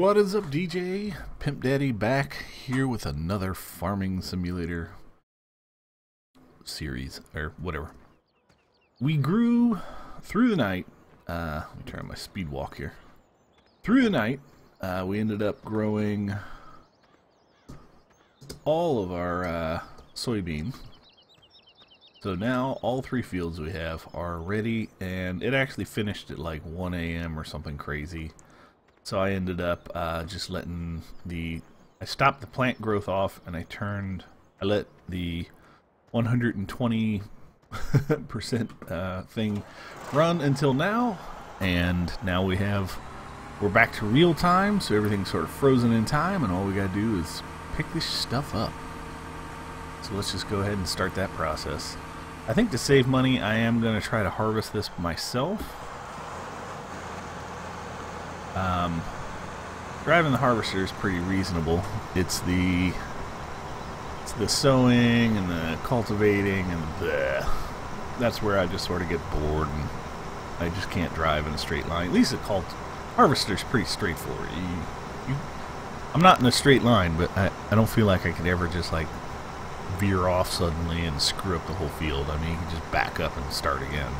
What is up, DJ? Pimp Daddy back here with another farming simulator series, or whatever. We grew through the night. Let me turn on my speed walk here. Through the night, we ended up growing all of our soybeans. So now all three fields we have are ready, and it actually finished at like 1 a.m. or something crazy. So I ended up just letting I stopped the plant growth off, and I let the 120% thing run until now, and now we're back to real time, so everything's sort of frozen in time, and all we gotta do is pick this stuff up. So let's just go ahead and start that process. I think to save money, I am gonna try to harvest this myself. Driving the harvester is pretty reasonable. It's the sowing and the cultivating and that's where I just sort of get bored, and I just can't drive in a straight line. At least the harvester is pretty straightforward. I'm not in a straight line, but I don't feel like I could ever just like veer off suddenly and screw up the whole field. I mean, you can just back up and start again.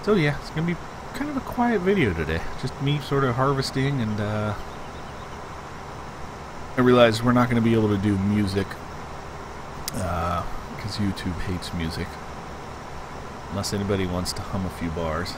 So yeah, it's gonna be kind of a quiet video today. Just me sort of harvesting, and I realized we're not going to be able to do music because YouTube hates music unless anybody wants to hum a few bars.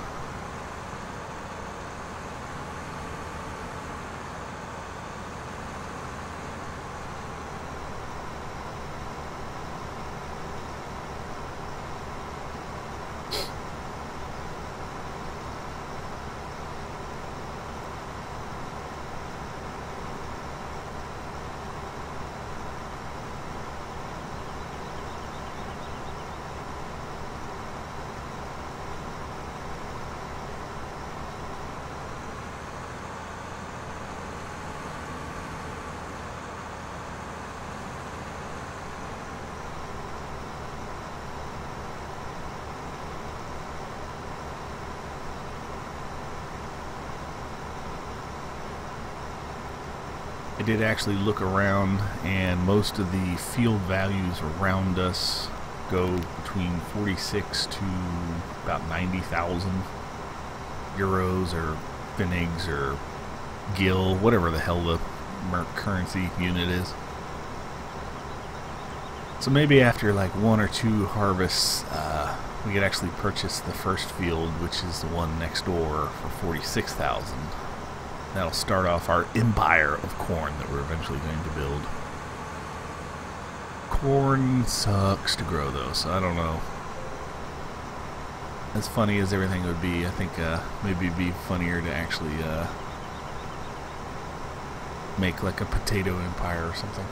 I did actually look around, and most of the field values around us go between 46 to about 90,000 euros or pfennigs or gil, whatever the hell the currency unit is. So maybe after like 1 or 2 harvests, we could actually purchase the first field, which is the one next door, for 46,000. That'll start off our empire of corn that we're eventually going to build. Corn sucks to grow though, so I don't know. As funny as everything would be, I think maybe it'd be funnier to actually make like a potato empire or something.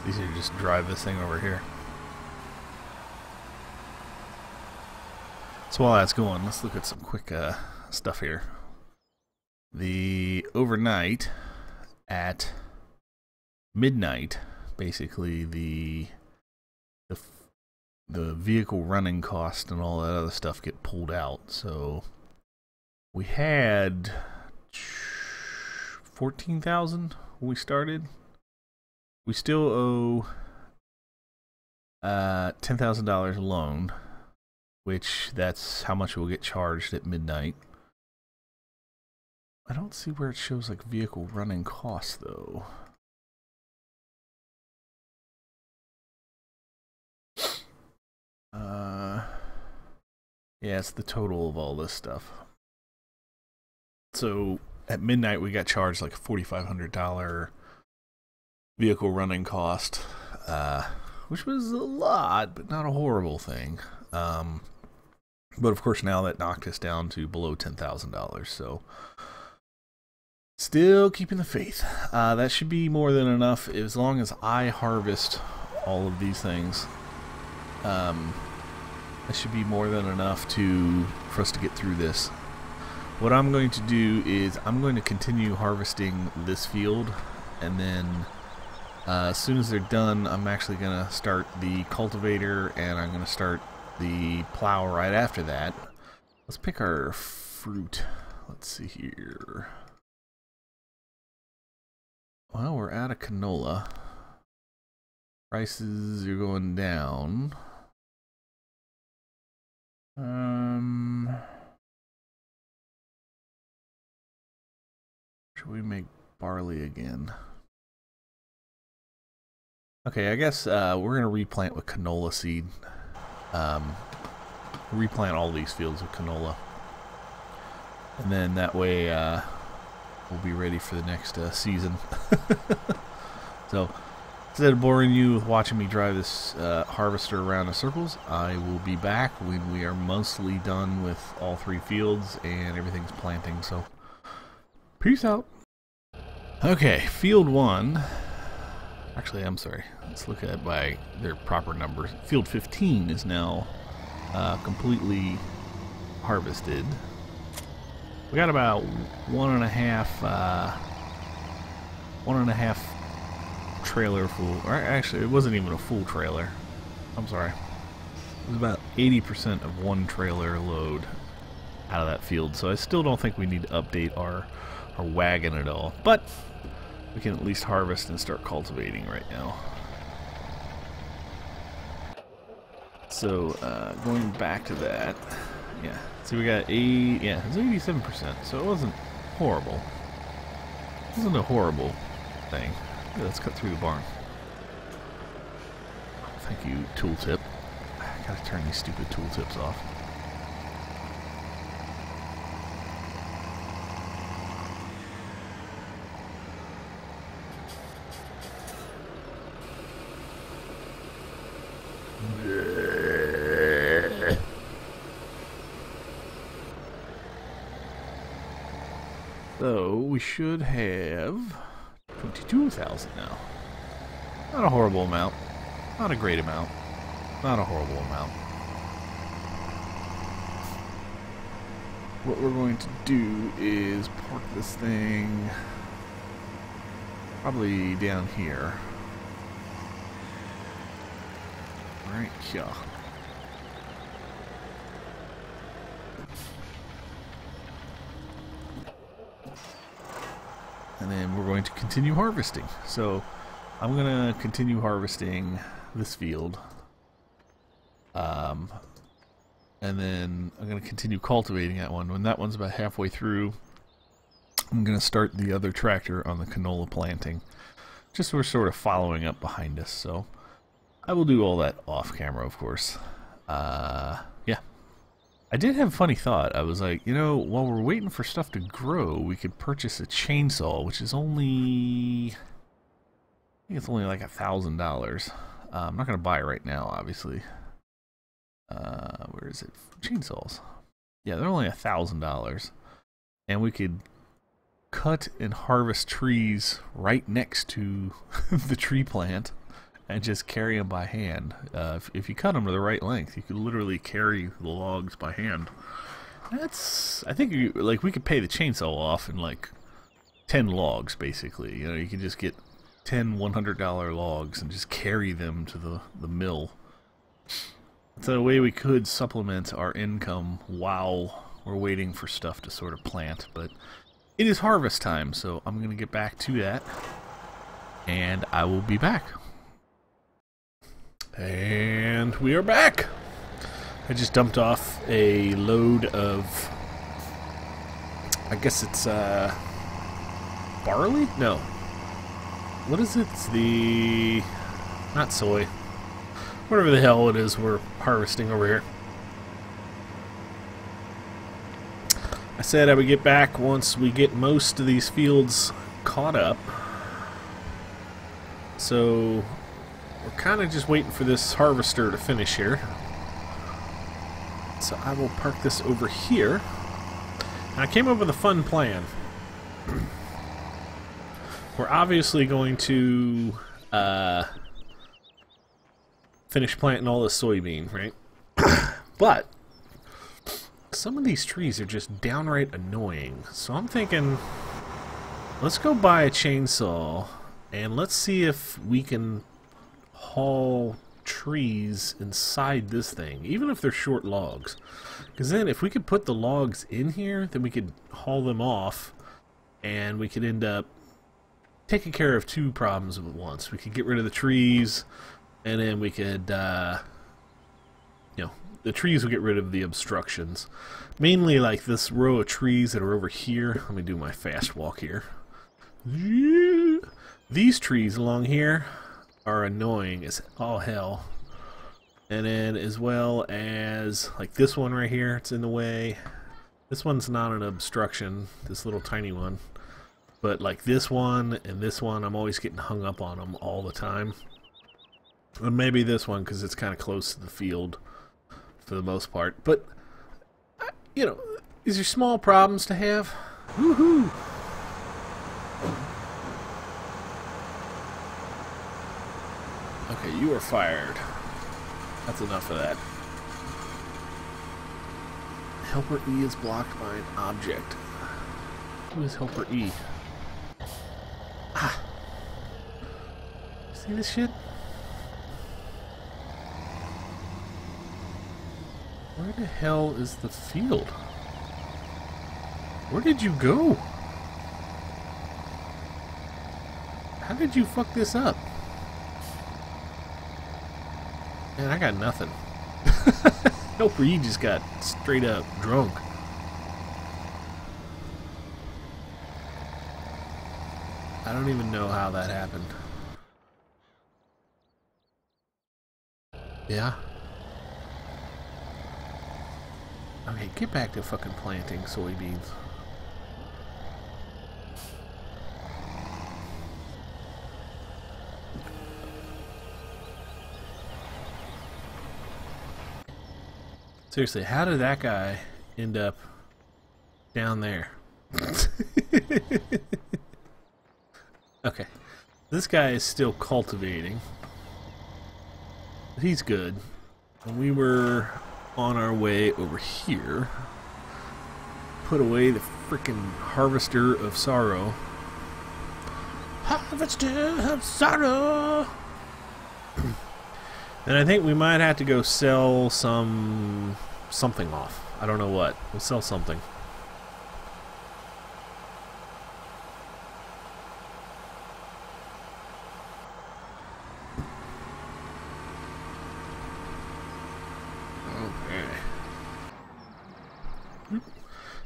Easier to just drive this thing over here. So while that's going, let's look at some quick stuff here. The overnight at midnight, basically the vehicle running cost and all that other stuff get pulled out. So we had 14,000 when we started. We still owe $10,000 loan, which that's how much we'll get charged at midnight. I don't see where it shows like vehicle running costs though. Yeah, it's the total of all this stuff. So at midnight we got charged like a $4,500 vehicle running cost, which was a lot, but not a horrible thing. But of course now that knocked us down to below $10,000, so still keeping the faith. That should be more than enough as long as I harvest all of these things. That should be more than enough for us to get through this. What I'm going to do is I'm going to continue harvesting this field, and then as soon as they're done, I'm actually going to start the cultivator, and I'm going to start the plow right after that. Let's pick our fruit. Let's see here. Well, we're out of canola. Prices are going down. Should we make barley again? Okay, I guess we're gonna replant with canola seed. Replant all these fields with canola, and then that way we'll be ready for the next season. So instead of boring you with watching me drive this harvester around in circles, I will be back when we are mostly done with all 3 fields and everything's planting. So peace out. Okay, field 1. Actually, I'm sorry. Let's look at it by their proper numbers. Field 15 is now completely harvested. We got about one and a half trailer full. Or actually, it wasn't even a full trailer. I'm sorry. It was about 80% of one trailer load out of that field. So I still don't think we need to update our wagon at all. But we can at least harvest and start cultivating right now. So going back to that, yeah. So we got it was 87%. So it wasn't horrible. It wasn't a horrible thing. Yeah, let's cut through the barn. Thank you, tooltip. I gotta turn these stupid tooltips off. So we should have 22,000 now. Not a horrible amount. Not a great amount. Not a horrible amount. What we're going to do is park this thing probably down here. Right here. And then we're going to continue harvesting. So I'm going to continue harvesting this field. And then I'm going to continue cultivating that one. When that one's about halfway through, I'm going to start the other tractor on the canola planting. Just so we're sort of following up behind us. So I will do all that off camera, of course. Yeah. I did have a funny thought. I was like, you know, while we're waiting for stuff to grow, we could purchase a chainsaw, which is only, I think it's only like $1,000. I'm not going to buy it right now, obviously. Where is it? Chainsaws. Yeah, they're only $1,000. And we could cut and harvest trees right next to the tree plant and just carry them by hand. If you cut them to the right length, you could literally carry the logs by hand. That's, I think, like, we could pay the chainsaw off in like 10 logs, basically. You know, you can just get 10 $100 logs and just carry them to the mill. It's a way we could supplement our income while we're waiting for stuff to sort of plant. But it is harvest time, so I'm going to get back to that, and I will be back. And we are back! I just dumped off a load of, I guess it's barley? No. What is it? It's the, not soy. Whatever the hell it is we're harvesting over here. I said I would get back once we get most of these fields caught up. So we're kind of just waiting for this harvester to finish here. So I will park this over here. And I came up with a fun plan. We're obviously going to finish planting all this soybean, right? But some of these trees are just downright annoying. So I'm thinking, let's go buy a chainsaw and let's see if we can haul trees inside this thing, even if they're short logs. Because then if we could put the logs in here, then we could haul them off and we could end up taking care of two problems at once. We could get rid of the trees, and then we could, you know, the trees will get rid of the obstructions. Mainly like this row of trees that are over here. Let me do my fast walk here. These trees along here are annoying as all hell. And then as well as like this one right here, it's in the way. This one's not an obstruction, this little tiny one. But like this one and this one, I'm always getting hung up on them all the time. And maybe this one because it's kind of close to the field for the most part. But, you know, these are small problems to have. Woohoo! Okay, you are fired. That's enough of that. Helper E is blocked by an object. Who is Helper E? Ah! See this shit? Where the hell is the field? Where did you go? How did you fuck this up? Man, I got nothing. Helper E just got straight up drunk. I don't even know how that happened. Yeah? Okay, get back to fucking planting soybeans. Seriously, how did that guy end up down there? Okay, this guy is still cultivating. He's good. And we were on our way over here. Put away the frickin' harvester of sorrow. Harvester of sorrow! And I think we might have to go sell something off. I don't know what. We'll sell something.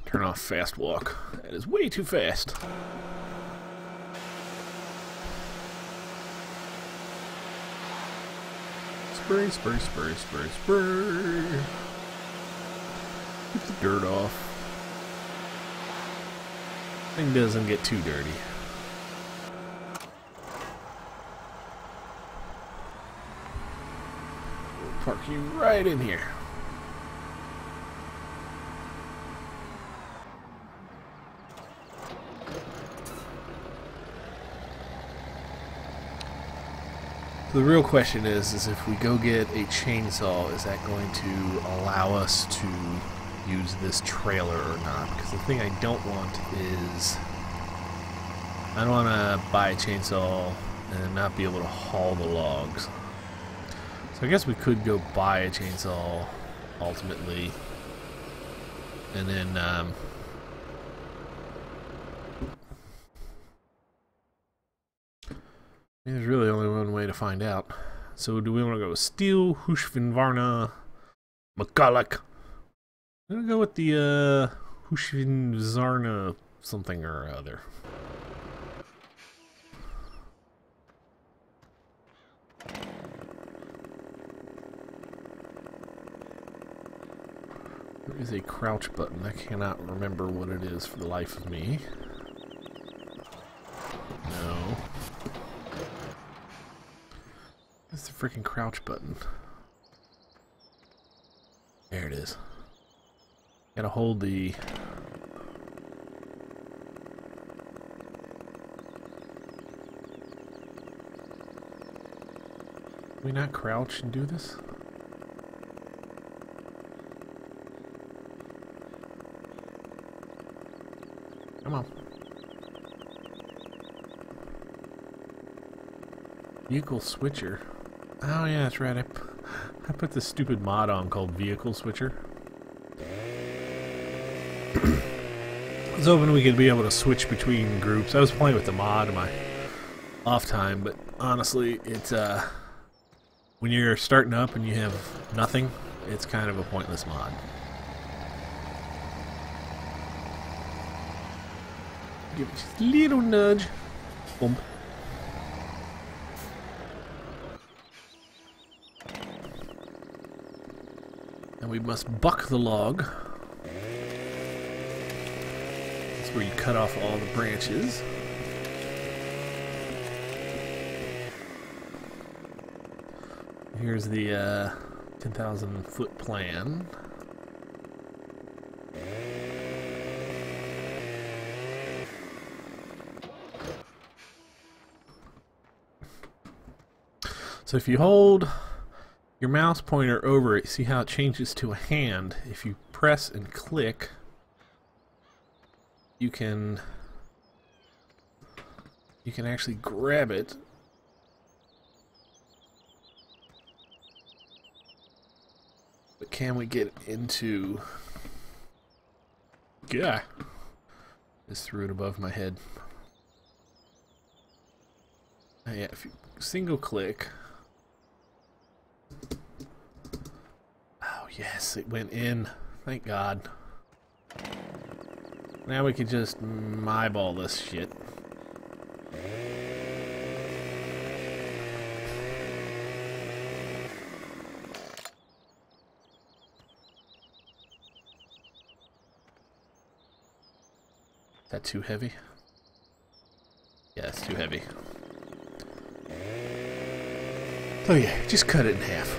Turn off fast walk. That is way too fast. Spray, spray, spray, spray, spray. Get the dirt off. Thing doesn't get too dirty. We'll park you right in here. So the real question is if we go get a chainsaw, is that going to allow us to use this trailer or not? Because the thing I don't want is, I don't want to buy a chainsaw and not be able to haul the logs. So I guess we could go buy a chainsaw ultimately, and then there's really only one way to find out. So do we want to go with steel, Husqvarna, McCulloch? I'm gonna go with the Husqvarna something or other. There is a crouch button. I cannot remember what it is for the life of me. No. It's the freaking crouch button. There it is. Gotta hold the... Can we not crouch and do this? Come on. Vehicle switcher. Oh yeah, that's right. I put this stupid mod on called Vehicle Switcher. I was hoping we could be able to switch between groups. I was playing with the mod in my off time, but honestly, it's when you're starting up and you have nothing, it's kind of a pointless mod. Give it just a little nudge. Boom. And we must buck the log. That's where you cut off all the branches. Here's the 10,000 foot plan. So if you hold your mouse pointer over it, see how it changes to a hand. If you press and click, you can actually grab it. But can we get into... Yeah. Just threw it above my head. Yeah, if you single click... Oh yes, it went in. Thank God. Now we can just eyeball this shit. Is that too heavy? Yeah, it's too heavy. So yeah, just cut it in half.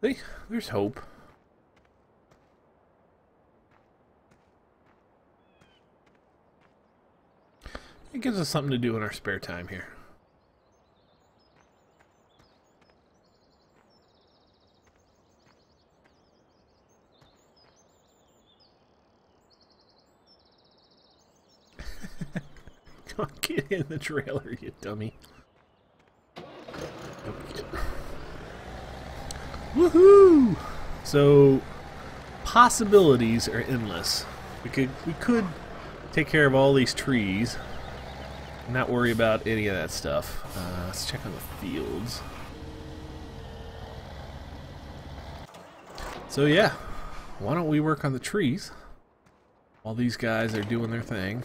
See, there's hope. It gives us something to do in our spare time here. Come on, get in the trailer, you dummy. Woohoo! So, possibilities are endless. We could take care of all these trees, and not worry about any of that stuff. Let's check on the fields. So yeah, why don't we work on the trees while these guys are doing their thing?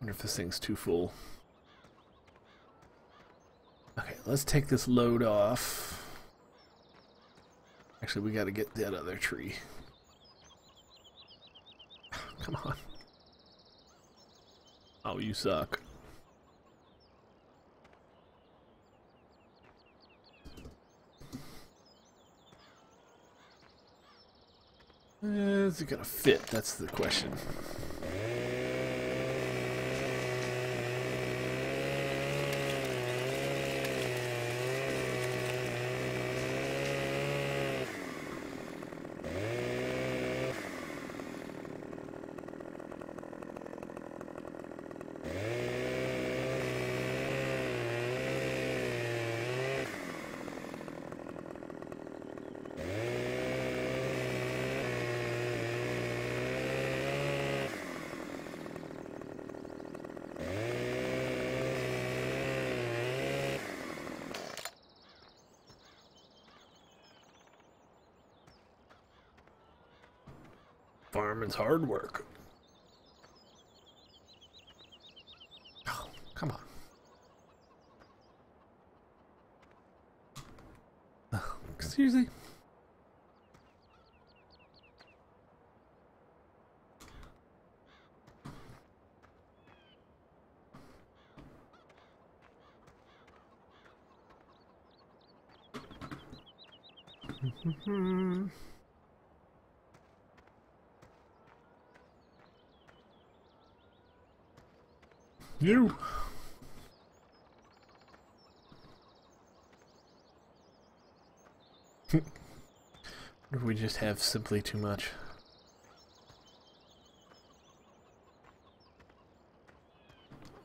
Wonder if this thing's too full. Okay, let's take this load off. Actually, we gotta get that other tree. Come on. Oh, you suck. Is it gonna fit? That's the question. Farming's hard work. Oh, come on. Seriously? You. Or we just have simply too much.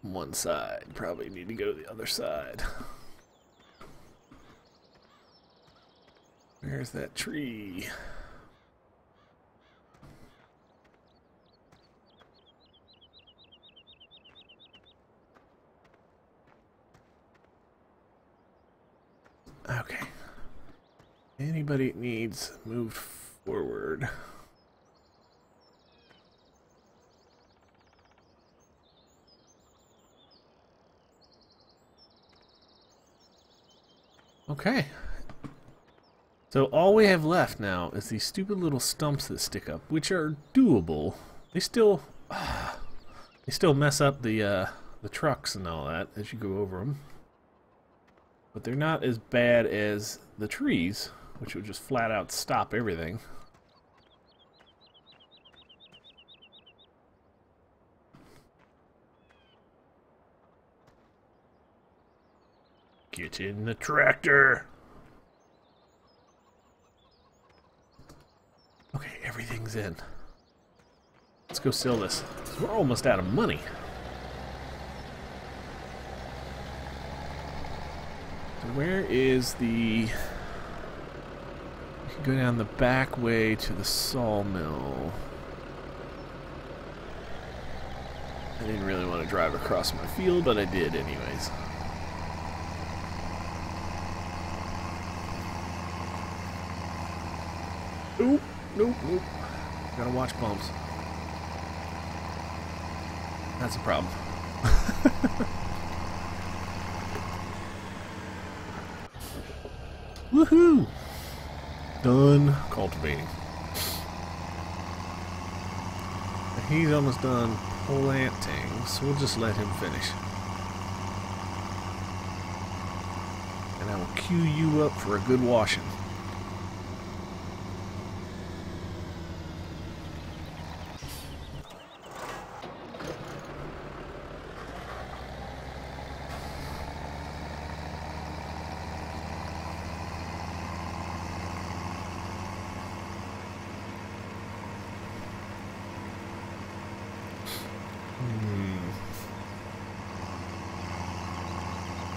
One side, probably need to go to the other side. Where's that tree? Okay. Anybody needs moved forward. Okay. So all we have left now is these stupid little stumps that stick up, which are doable. They still mess up the trucks and all that as you go over them. But they're not as bad as the trees, which would just flat out stop everything. Get in the tractor! Okay, everything's in. Let's go sell this. We're almost out of money. Where is the... You can go down the back way to the sawmill. I didn't really want to drive across my field, but I did anyways. Nope, nope, nope. Gotta watch bumps. That's a problem. Woohoo! Done cultivating. He's almost done planting, so we'll just let him finish. And I will cue you up for a good washing.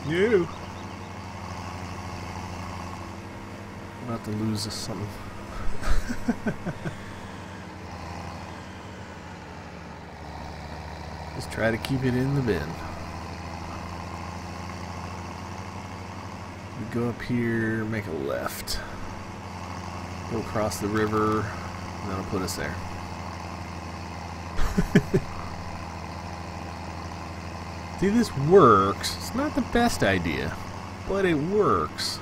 You. I'm about to lose something. Just try to keep it in the bin. We go up here, make a left. Go across the river, and that'll put us there. See, this works. It's not the best idea, but it works.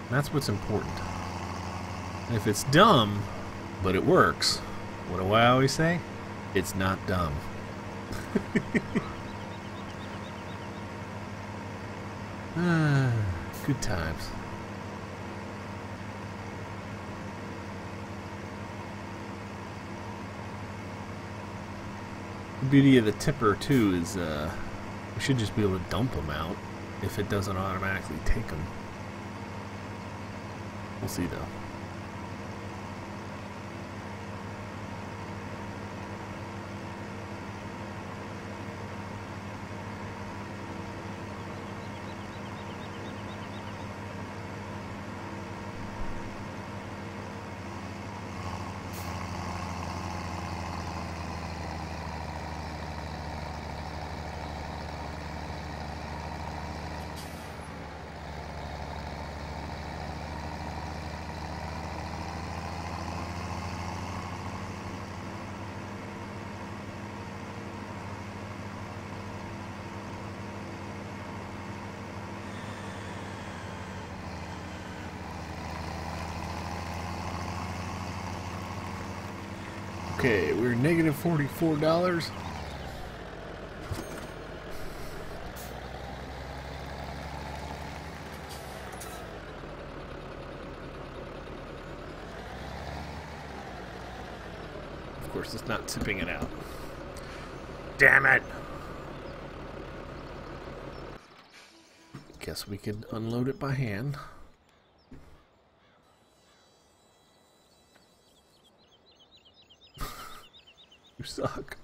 That's what's important. And if it's dumb, but it works, what do I always say? It's not dumb. Good times. The beauty of the tipper, too, is we should just be able to dump them out if it doesn't automatically take them. We'll see, though. Okay, we're negative $44. Of course, it's not tipping it out. Damn it! Guess we could unload it by hand. You suck.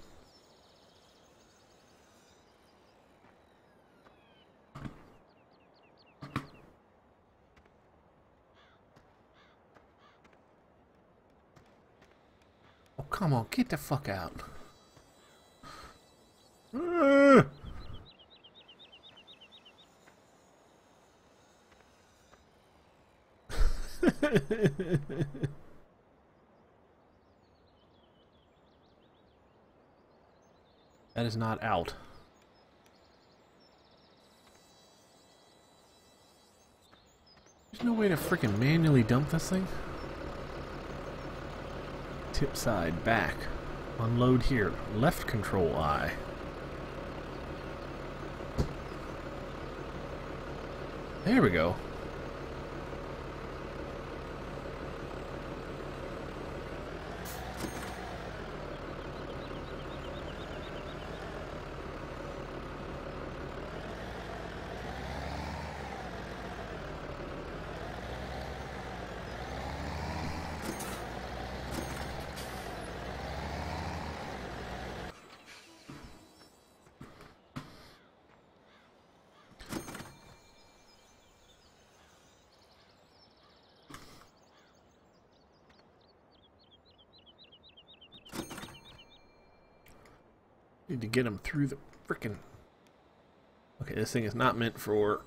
Oh, come on, get the fuck out. That is not out. There's no way to freaking manually dump this thing. Tip side, back. Unload here. Left control I. There we go. Need to get them through the frickin'... Okay, this thing is not meant for...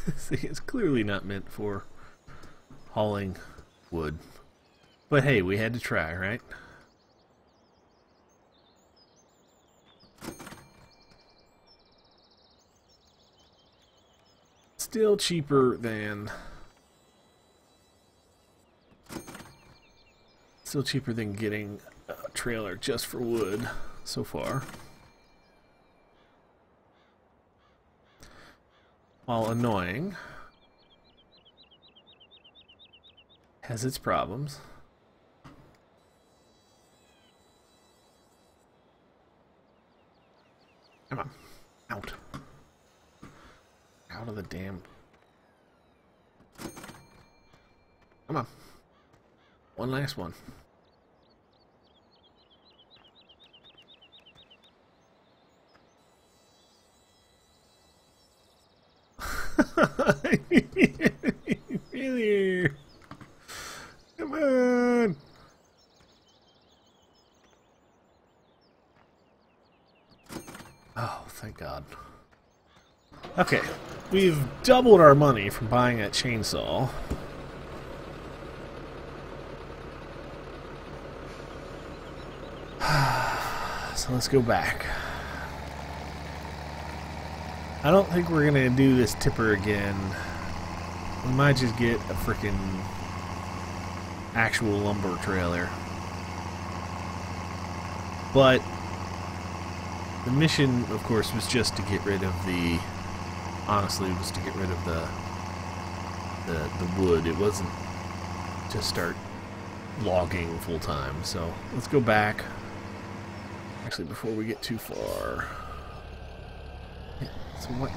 This thing is clearly not meant for hauling wood. But hey, we had to try, right? Still cheaper than... Still cheaper than getting a trailer just for wood so far. While annoying, has its problems. Come on, out. Out of the damn... Come on. One last one. Really? Come on. Oh, thank God. Okay, we've doubled our money from buying that chainsaw. So let's go back. I don't think we're gonna do this tipper again. We might just get a freaking actual lumber trailer. But the mission, of course, was just to get rid of the... Honestly, was to get rid of the wood. It wasn't to start logging full time. So let's go back. Actually, before we get too far. So what?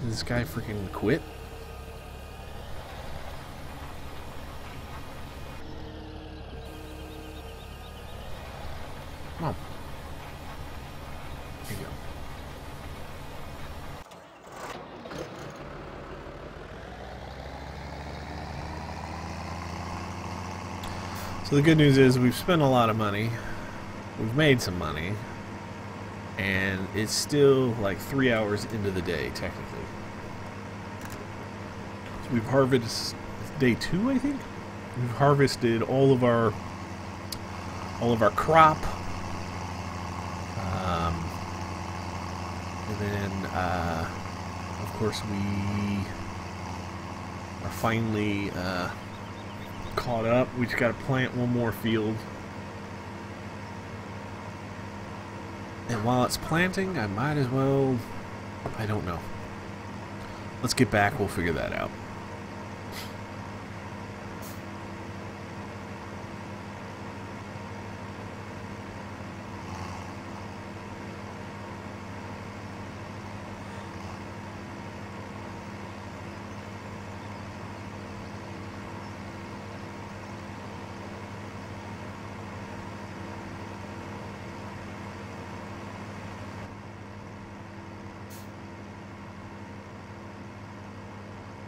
Did this guy freaking quit? Come on. Here you go. So the good news is we've spent a lot of money. We've made some money. And it's still like 3 hours into the day, technically. So we've harvested day 2, I think. We've harvested all of our crop, and then of course we are finally caught up. We just got to plant one more field. And while it's planting, I might as well... I don't know. Let's get back, we'll figure that out.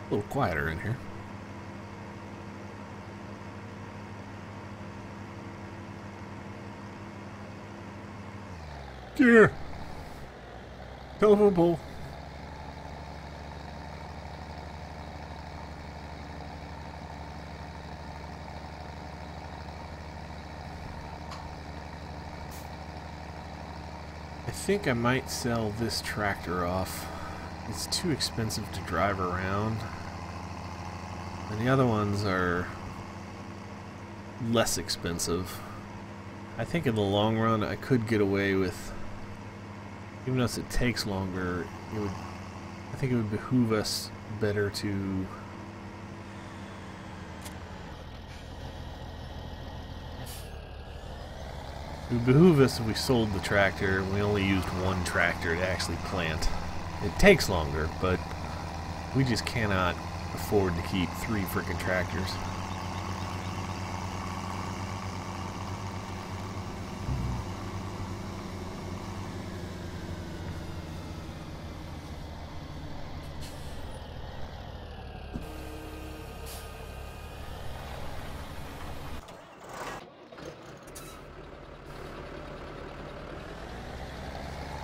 A little quieter in here. Here. Telephone pole. I think I might sell this tractor off. It's too expensive to drive around. And the other ones are less expensive. I think in the long run I could get away with, even though it takes longer, I think it would behoove us better to it would behoove us if we sold the tractor and we only used one tractor to actually plant. It takes longer, but we just cannot afford to keep 3 frickin' tractors.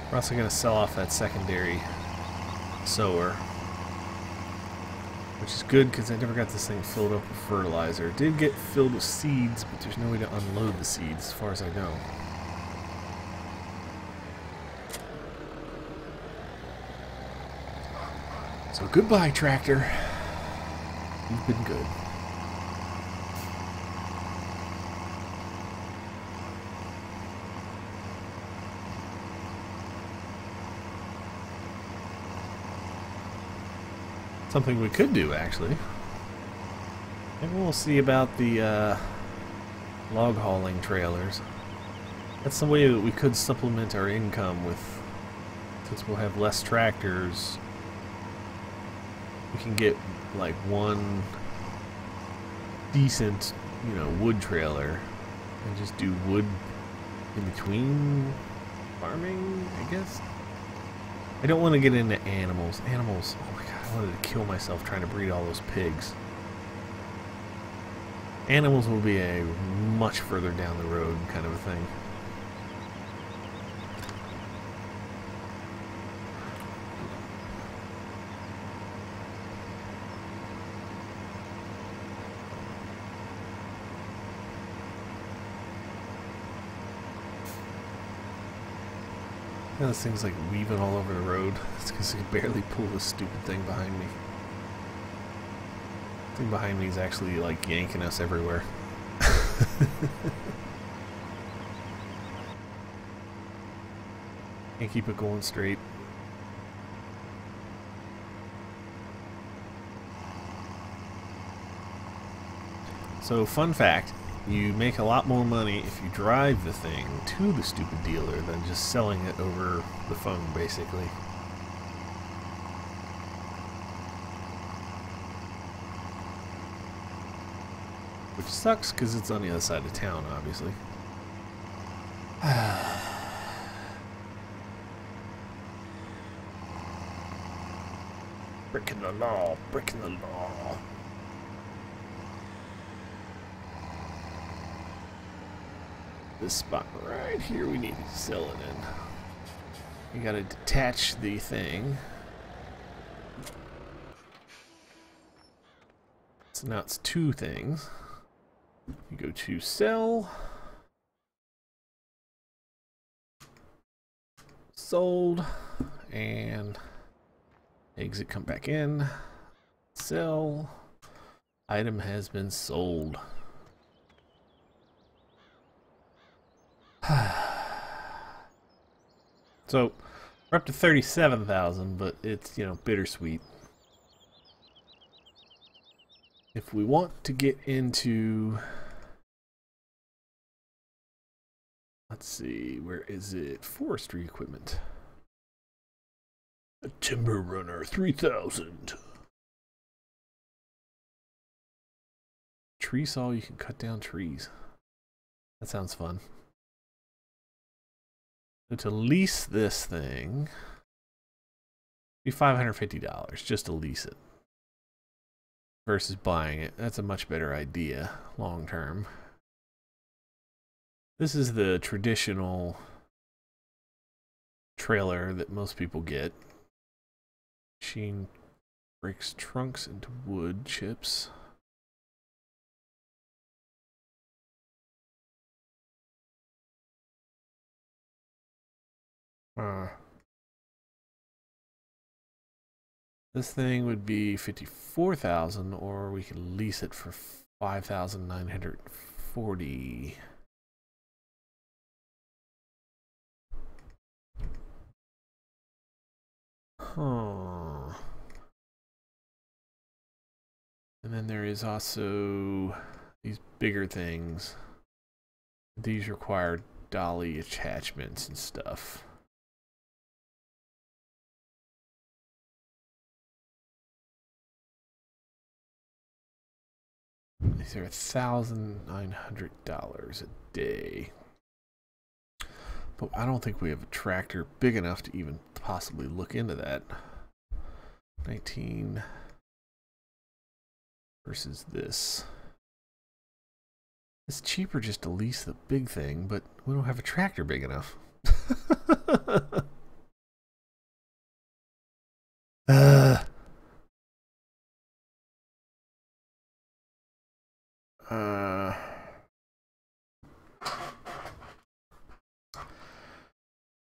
We're also going to sell off that secondary sower, which is good because I never got this thing filled up with fertilizer. It did get filled with seeds, but there's no way to unload the seeds as far as I know. So goodbye, tractor. You've been good. Something we could do, actually. Maybe we'll see about the log hauling trailers. That's the way that we could supplement our income with, since we'll have less tractors, we can get like one decent, wood trailer and just do wood in between farming, I guess. I don't want to get into animals. Animals, oh my god, I wanted to kill myself trying to breed all those pigs. Animals will be a much further down the road kind of a thing. Yeah, this thing's like weaving all over the road. It's because I can barely pull this stupid thing behind me. The thing behind me is actually like yanking us everywhere. Can't keep it going straight. So, fun fact, you make a lot more money if you drive the thing to the stupid dealer than just selling it over the phone, basically. Which sucks because it's on the other side of town, obviously. Breaking the law, breaking the law. This spot right here we need to sell it in. You gotta detach the thing. So now it's two things. You go to sell. Sold. And exit, come back in. Sell. Item has been sold. So we're up to 37,000, but it's, you know, bittersweet. If we want to get into, let's see, where is it? Forestry equipment. A timber runner 3000. Tree saw, you can cut down trees. That sounds fun. So to lease this thing, be $550 just to lease it versus buying it. That's a much better idea long term. This is the traditional trailer that most people get. Machine breaks trunks into wood chips. This thing would be 54,000, or we could lease it for 5,940. Huh. And then there is also these bigger things. These require dolly attachments and stuff. These are $1,900 a day. But I don't think we have a tractor big enough to even possibly look into that. 19 versus this. It's cheaper just to lease the big thing, but we don't have a tractor big enough.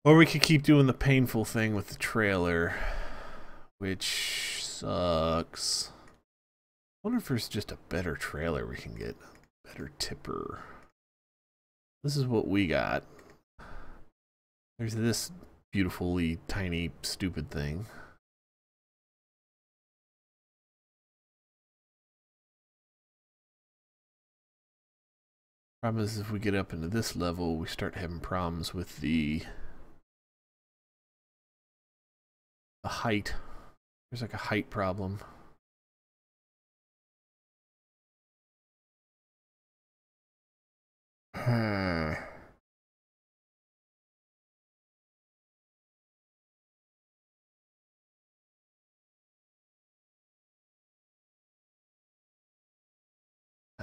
Or we could keep doing the painful thing with the trailer, which sucks. I wonder if there's just a better trailer we can get. Better tipper. This is what we got. There's this beautifully tiny, stupid thing. Problem is, if we get up into this level, we start having problems with the height. There's like a height problem. I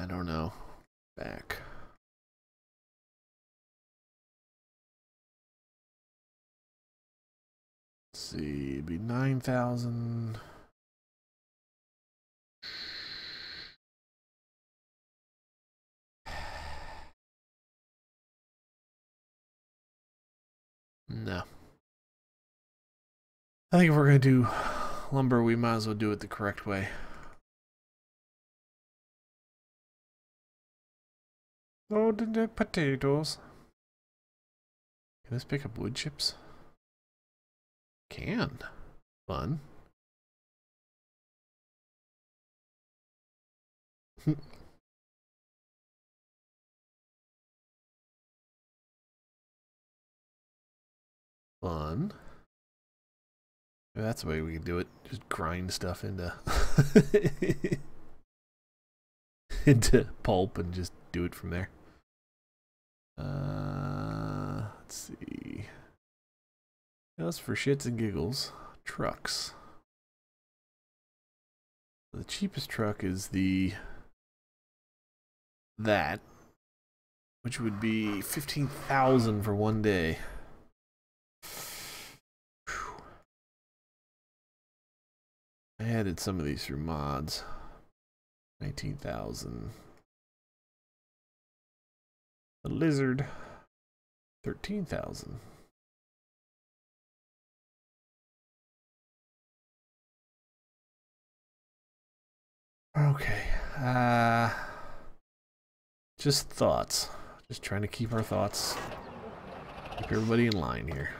don't know. Back. Let's see, it'd be 9,000. No. I think if we're going to do lumber, we might as well do it the correct way. Oh, the potatoes. Can this pick up wood chips? Can. Fun. Fun. Maybe that's the way we can do it. Just grind stuff into into pulp and just do it from there. Let's see. That's for shits and giggles. Trucks. The cheapest truck is that, which would be 15,000 for one day. Whew. I added some of these through mods. 19,000. The lizard. 13,000. Okay. Just thoughts. Just trying to keep our thoughts. Keep everybody in line here.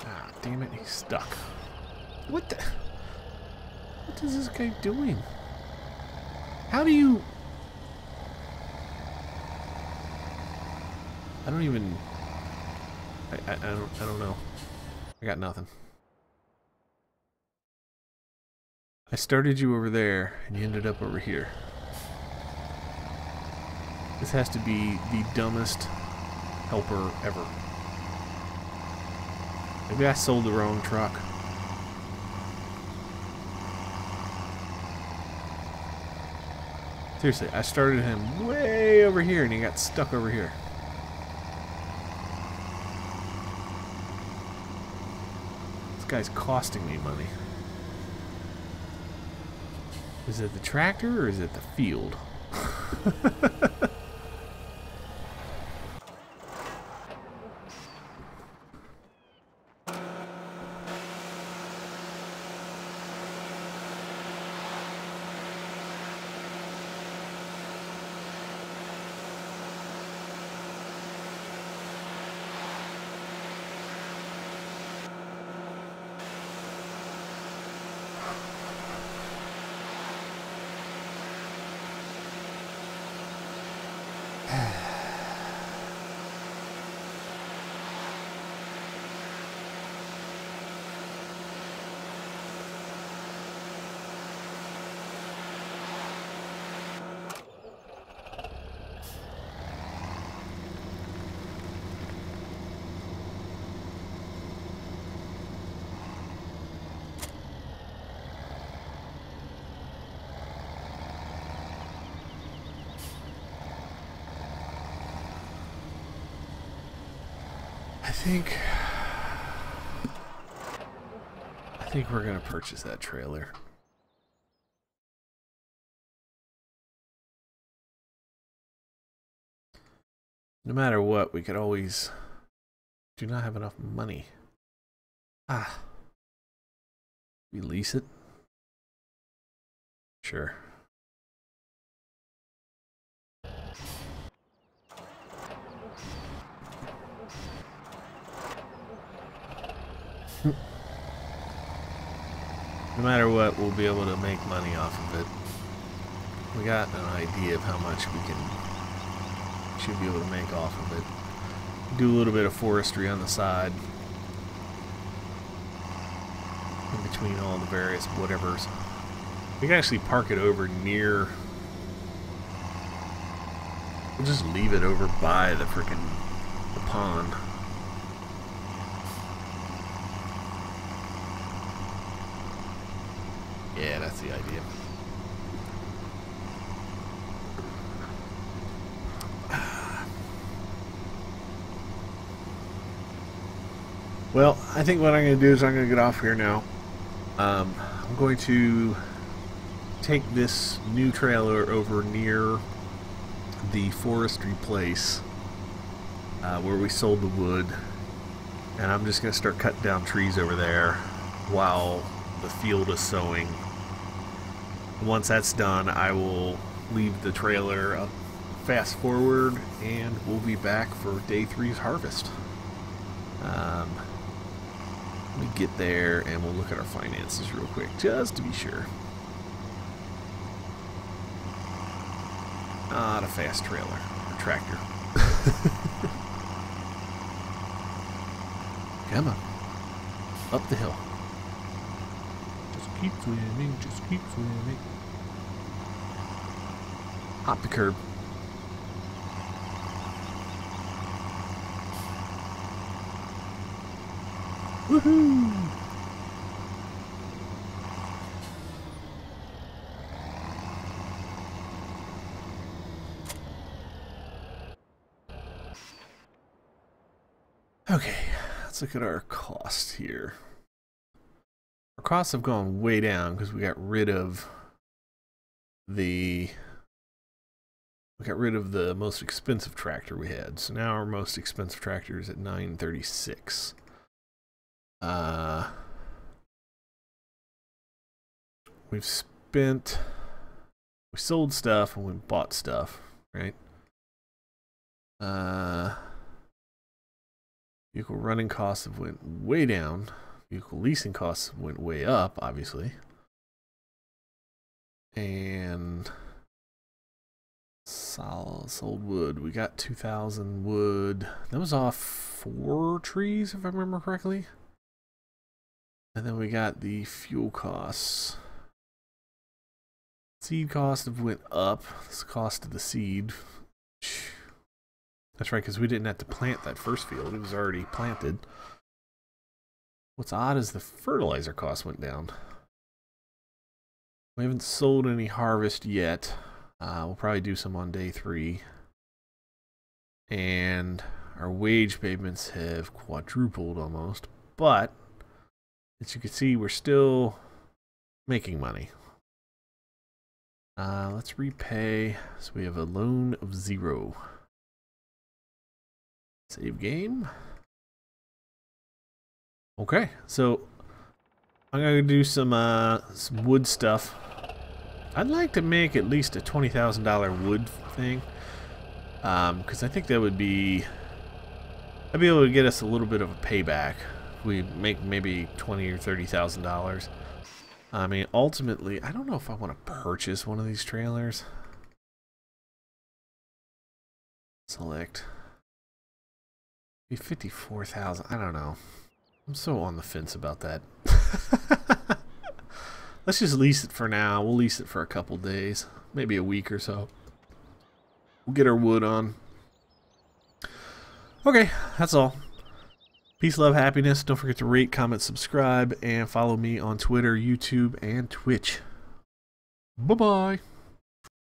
Ah, damn it, he's stuck. What the? What is this guy doing? How do you... I don't even... I don't know. I got nothing. I started you over there, and you ended up over here. This has to be the dumbest helper ever. Maybe I sold the wrong truck. Seriously, I started him way over here, and he got stuck over here. This guy's costing me money. Is it the tractor or is it the field? I think we're gonna purchase that trailer. No matter what, we could always do not have enough money. Ah. We lease it? Sure. No matter what, we'll be able to make money off of it. We got an idea of how much we should be able to make off of it. Do a little bit of forestry on the side. In between all the various whatevers. We can actually park it over near... We'll just leave it over by the frickin' pond. Yeah, that's the idea. Well, I think what I'm going to do is I'm going to get off here now. I'm going to take this new trailer over near the forestry place where we sold the wood, and I'm just going to start cutting down trees over there while the field is sowing. Once that's done, I will leave the trailer up, fast forward, and we'll be back for day 3's harvest. Let me get there and we'll look at our finances real quick, just to be sure. Not a fast trailer, a tractor. Come on, up the hill. Just keep swimming, just keep swimming. Hop the curb. Woohoo! Okay, let's look at our costs here. Our costs have gone way down because we got rid of the most expensive tractor we had. So now our most expensive tractor is at $936. We sold stuff and we bought stuff, right? Vehicle running costs have went way down. Vehicle leasing costs went way up, obviously. And sold wood. We got 2,000 wood. That was off 4 trees, if I remember correctly. And then we got the fuel costs. Seed costs have went up. That's the cost of the seed. That's right, because we didn't have to plant that first field. It was already planted. What's odd is the fertilizer cost went down. We haven't sold any harvest yet. We'll probably do some on day 3. And our wage payments have quadrupled almost. But, as you can see, we're still making money. Let's repay. So we have a loan of 0. Save game. Okay, so I'm gonna do some wood stuff. I'd like to make at least a $20,000 wood thing, because I think that would be, I'd be able to get us a little bit of a payback. We make maybe $20,000 or $30,000. I mean, ultimately, I don't know if I want to purchase one of these trailers. Select. Be 54,000. I don't know. I'm so on the fence about that. Let's just lease it for now. We'll lease it for a couple days, maybe a week or so. We'll get our wood on. Okay, that's all. Peace, love, happiness. Don't forget to rate, comment, subscribe, and follow me on Twitter, YouTube, and Twitch. Bye-bye.